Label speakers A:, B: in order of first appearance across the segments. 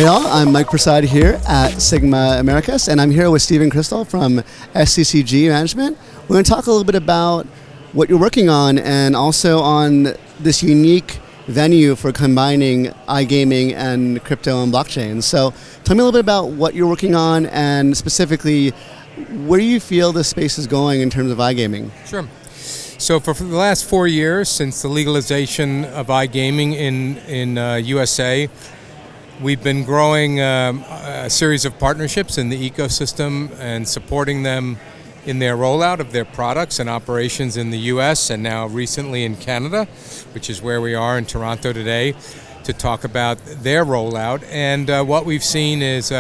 A: Hey all, I'm Mike Prasad here at SiGMA Americas, and I'm here with Stephen Crystal from SCCG Management. We're going to talk a little bit about what you're working on and also on this unique venue for combining iGaming and crypto and blockchain. So tell me a little bit about what you're working on and specifically where you feel the space is going in terms of iGaming.
B: Sure. So for the last 4 years, since the legalization of iGaming in USA, we've been growing a series of partnerships in the ecosystem and supporting them in their rollout of their products and operations in the US and now recently in Canada, which is where we are in Toronto today, to talk about their rollout. And what we've seen is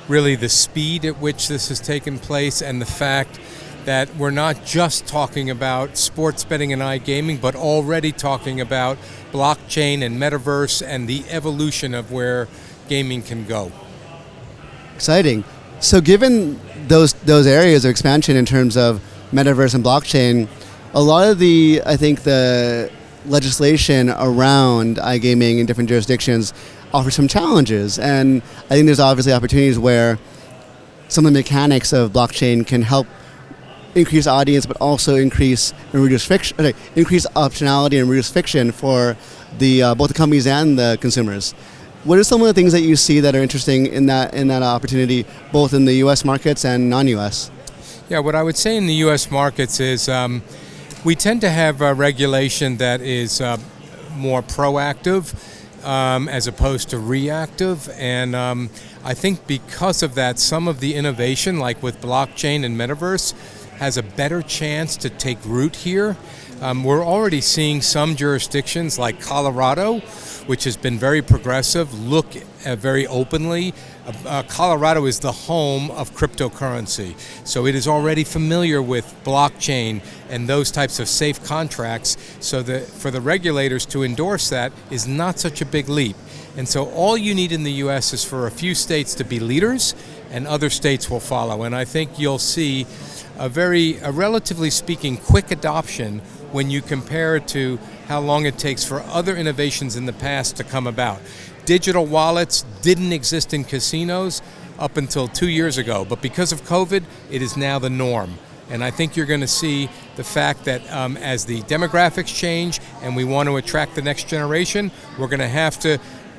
B: really the speed at which this has taken place and the fact that we're not just talking about sports betting and iGaming, but already talking about blockchain and metaverse and the evolution of where gaming can go.
A: Exciting. So given those areas of expansion in terms of metaverse and blockchain, a lot of the legislation around iGaming in different jurisdictions offers some challenges. And I think there's obviously opportunities where some of the mechanics of blockchain can help increase audience, but also increase and reduce friction, increase optionality and reduce friction for the both the companies and the consumers. What are some of the things that you see that are interesting in that opportunity, both in the U.S. markets and non-U.S.?
B: Yeah, what I would say in the U.S. markets is we tend to have a regulation that is more proactive as opposed to reactive, and I think because of that, some of the innovation, like with blockchain and metaverse, has a better chance to take root here. We're already seeing some jurisdictions like Colorado, which has been very progressive, look very openly. Colorado is the home of cryptocurrency, so it is already familiar with blockchain and those types of safe contracts, so that for the regulators to endorse that is not such a big leap. And so all you need in the U.S. is for a few states to be leaders, and other states will follow. And I think you'll see a relatively speaking, quick adoption when you compare it to how long it takes for other innovations in the past to come about. Digital wallets didn't exist in casinos up until 2 years ago, but because of COVID, it is now the norm. And I think you're going to see the fact that as the demographics change and we want to attract the next generation, we're going to have to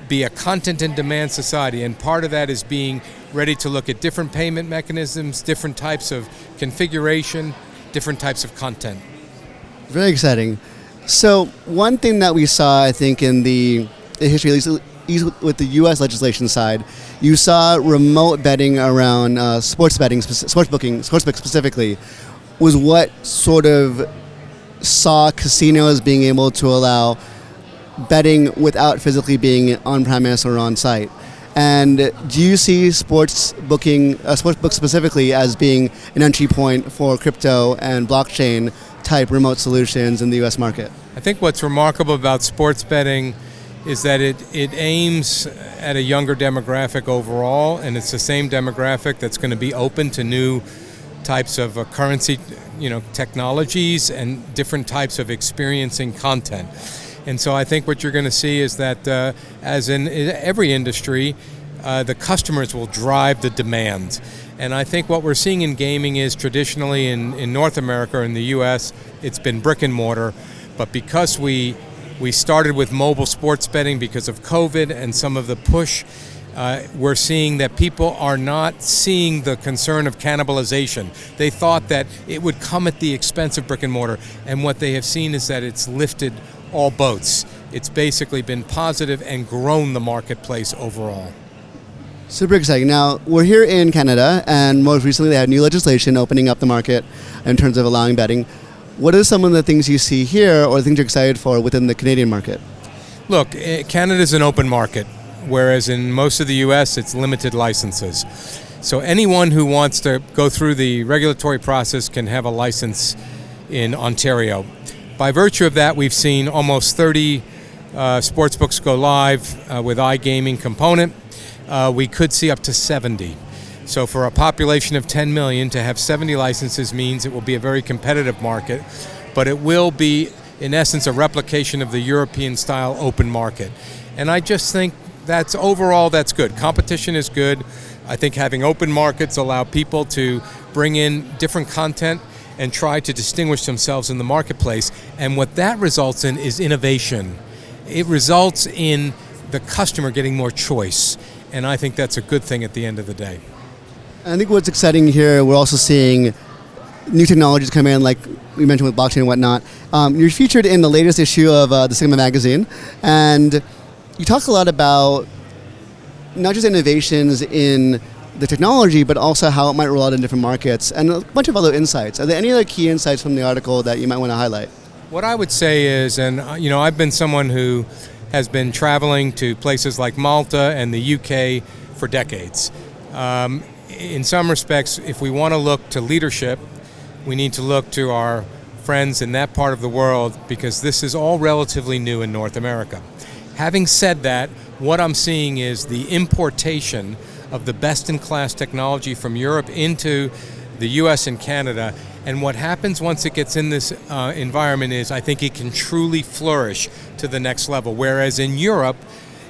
B: be a content and demand society, and part of that is being ready to look at different payment mechanisms, different types of configuration, different types of content.
A: Very exciting. So one thing that we saw, I think, in the history, at least with the U.S. legislation side, you saw remote betting around sports booking specifically, was what sort of saw casinos being able to allow betting without physically being on premise or on site. And do you see sports booking specifically as being an entry point for crypto and blockchain type remote solutions in the U.S. market?
B: I think what's remarkable about sports betting is that it aims at a younger demographic overall, and it's the same demographic that's going to be open to new types of currency, technologies and different types of experiencing content. And so I think what you're going to see is that, as in every industry, the customers will drive the demand. And I think what we're seeing in gaming is traditionally in North America, in the U.S., it's been brick and mortar. But because we started with mobile sports betting because of COVID and some of the push, we're seeing that people are not seeing the concern of cannibalization. They thought that it would come at the expense of brick and mortar. And what they have seen is that it's lifted all boats. It's basically been positive and grown the marketplace overall.
A: Super exciting. Now, we're here in Canada, and most recently they had new legislation opening up the market in terms of allowing betting. What are some of the things you see here or the things you're excited for within the Canadian market?
B: Look, Canada's an open market, whereas in most of the U.S. it's limited licenses. So anyone who wants to go through the regulatory process can have a license in Ontario. By virtue of that, we've seen almost 30 sportsbooks go live with iGaming component. We could see up to 70. So for a population of 10 million, to have 70 licenses means it will be a very competitive market, but it will be, in essence, a replication of the European-style open market. And I just think that's overall, that's good. Competition is good. I think having open markets allow people to bring in different content and try to distinguish themselves in the marketplace. And what that results in is innovation. It results in the customer getting more choice. And I think that's a good thing at the end of the day.
A: I think what's exciting here, we're also seeing new technologies come in, like we mentioned with blockchain and whatnot. You're featured in the latest issue of the SiGMA magazine, and you talk a lot about not just innovations in the technology, but also how it might roll out in different markets, and a bunch of other insights. Are there any other key insights from the article that you might want to highlight?
B: What I would say is, and I've been someone who has been traveling to places like Malta and the UK for decades. In some respects, if we want to look to leadership, we need to look to our friends in that part of the world, because this is all relatively new in North America. Having said that, what I'm seeing is the importation of the best-in-class technology from Europe into the US and Canada. And what happens once it gets in this environment is I think it can truly flourish to the next level. Whereas in Europe,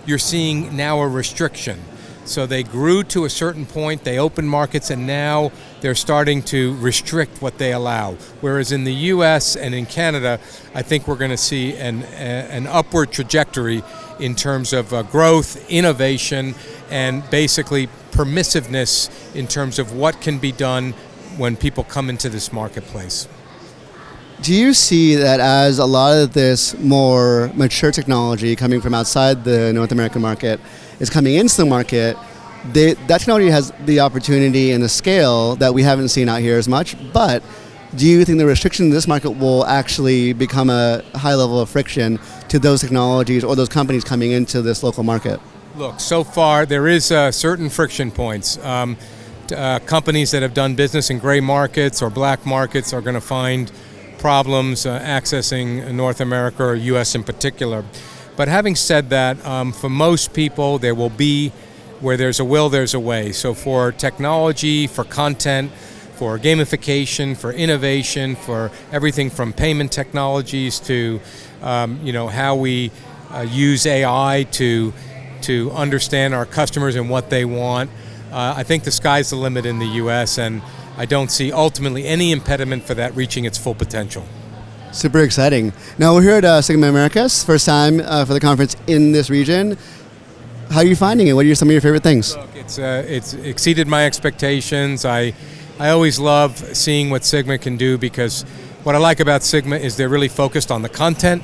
B: you're seeing now a restriction. So they grew to a certain point, they opened markets, and now they're starting to restrict what they allow. Whereas in the US and in Canada, I think we're going to see an upward trajectory in terms of growth, innovation, and basically permissiveness in terms of what can be done when people come into this marketplace.
A: Do you see that as a lot of this more mature technology coming from outside the North American market is coming into the market, that technology has the opportunity and the scale that we haven't seen out here as much, but do you think the restriction in this market will actually become a high level of friction to those technologies or those companies coming into this local market?
B: Look, so far there is certain friction points. Companies that have done business in gray markets or black markets are going to find problems accessing North America or US in particular. But having said that, for most people, there will be, where there's a will, there's a way. So for technology, for content, for gamification, for innovation, for everything from payment technologies to how we use AI to understand our customers and what they want, I think the sky's the limit in the US, and I don't see ultimately any impediment for that reaching its full potential.
A: Super exciting. Now we're here at SiGMA Americas, first time for the conference in this region. How are you finding it? What are some of your favorite things?
B: Look, it's exceeded my expectations. I always love seeing what SiGMA can do, because what I like about SiGMA is they're really focused on the content.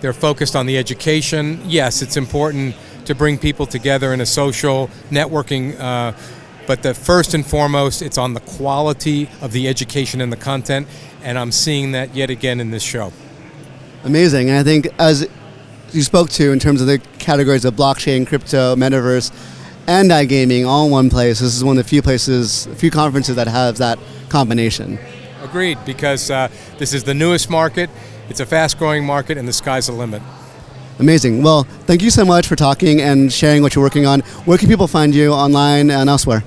B: They're focused on the education. Yes, it's important to bring people together in a social networking, but the first and foremost, it's on the quality of the education and the content, and I'm seeing that yet again in this show.
A: Amazing. And I think, as you spoke to in terms of the categories of blockchain, crypto, metaverse, and iGaming all in one place, this is one of the few conferences that have that combination.
B: Agreed, because this is the newest market, it's a fast-growing market, and the sky's the limit.
A: Amazing. Well, thank you so much for talking and sharing what you're working on. Where can people find you online and elsewhere?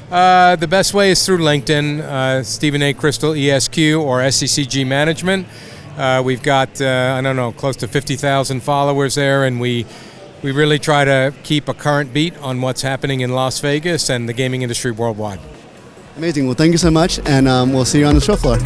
B: The best way is through LinkedIn, Stephen A. Crystal, ESQ, or SCCG Management. We've got, close to 50,000 followers there, and we really try to keep a current beat on what's happening in Las Vegas and the gaming industry worldwide.
A: Amazing. Well, thank you so much, and we'll see you on the show floor.